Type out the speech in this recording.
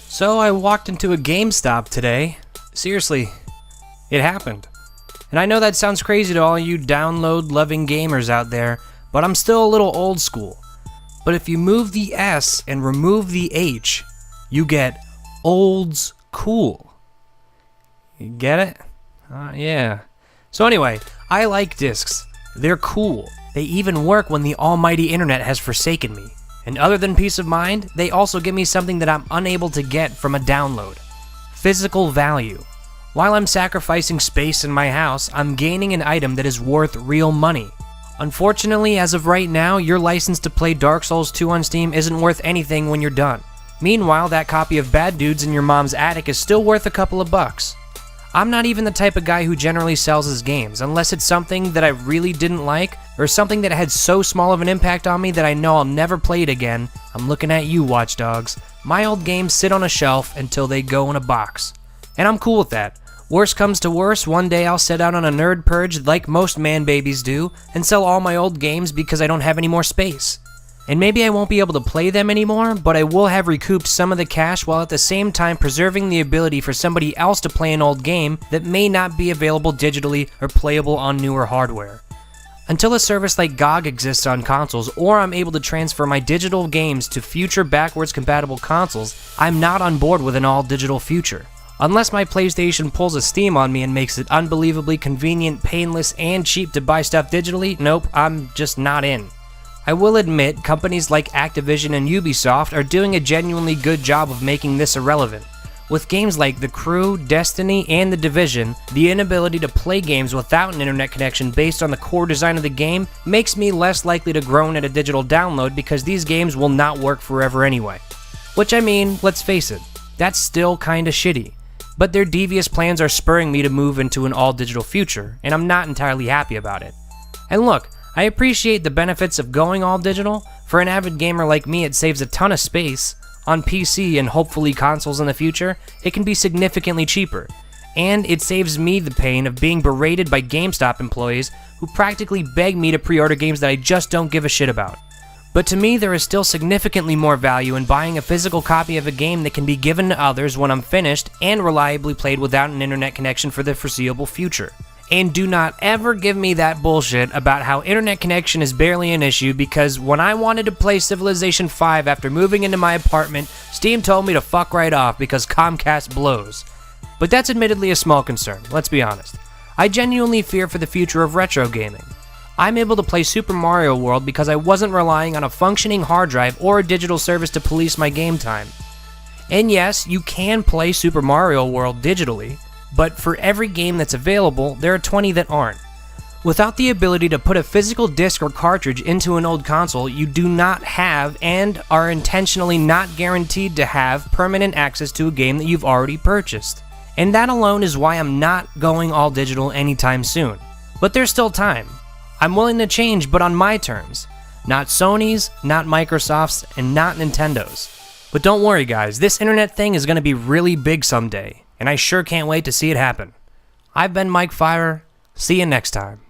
So I walked into a GameStop today. Seriously, it happened. And I know that sounds crazy to all you download-loving gamers out there, but I'm still a little old school. But if you move the S and remove the H, you get Olds Cool. You get it? Yeah. So anyway, I like discs. They're cool. They even work when the almighty internet has forsaken me. And other than peace of mind, they also give me something that I'm unable to get from a download. Physical value. While I'm sacrificing space in my house, I'm gaining an item that is worth real money. Unfortunately, as of right now, your license to play Dark Souls 2 on Steam isn't worth anything when you're done. Meanwhile, that copy of Bad Dudes in your mom's attic is still worth a couple of bucks. I'm not even the type of guy who generally sells his games, unless it's something that I really didn't like, or something that had so small of an impact on me that I know I'll never play it again. I'm looking at you, Watch Dogs. My old games sit on a shelf until they go in a box. And I'm cool with that. Worst comes to worst, one day I'll set out on a nerd purge like most man babies do, and sell all my old games because I don't have any more space. And maybe I won't be able to play them anymore, but I will have recouped some of the cash while at the same time preserving the ability for somebody else to play an old game that may not be available digitally or playable on newer hardware. Until a service like GOG exists on consoles, or I'm able to transfer my digital games to future backwards compatible consoles, I'm not on board with an all-digital future. Unless my PlayStation pulls a Steam on me and makes it unbelievably convenient, painless, and cheap to buy stuff digitally, nope, I'm just not in. I will admit, companies like Activision and Ubisoft are doing a genuinely good job of making this irrelevant. With games like The Crew, Destiny, and The Division, the inability to play games without an internet connection based on the core design of the game makes me less likely to groan at a digital download because these games will not work forever anyway. Which, I mean, let's face it, that's still kinda shitty. But their devious plans are spurring me to move into an all-digital future, and I'm not entirely happy about it. And look, I appreciate the benefits of going all digital. For an avid gamer like me, it saves a ton of space. On PC and hopefully consoles in the future, it can be significantly cheaper. And it saves me the pain of being berated by GameStop employees who practically beg me to pre-order games that I just don't give a shit about. But to me, there is still significantly more value in buying a physical copy of a game that can be given to others when I'm finished and reliably played without an internet connection for the foreseeable future. And do not ever give me that bullshit about how internet connection is barely an issue because when I wanted to play Civilization 5 after moving into my apartment, Steam told me to fuck right off because Comcast blows. But that's admittedly a small concern, let's be honest. I genuinely fear for the future of retro gaming. I'm able to play Super Mario World because I wasn't relying on a functioning hard drive or a digital service to police my game time. And yes, you can play Super Mario World digitally, but for every game that's available, there are 20 that aren't. Without the ability to put a physical disc or cartridge into an old console, you do not have and are intentionally not guaranteed to have permanent access to a game that you've already purchased. And that alone is why I'm not going all digital anytime soon. But there's still time. I'm willing to change, but on my terms. Not Sony's, not Microsoft's, and not Nintendo's. But don't worry guys, this internet thing is going to be really big someday. And I sure can't wait to see it happen. I've been Mike Feyrer. See you next time.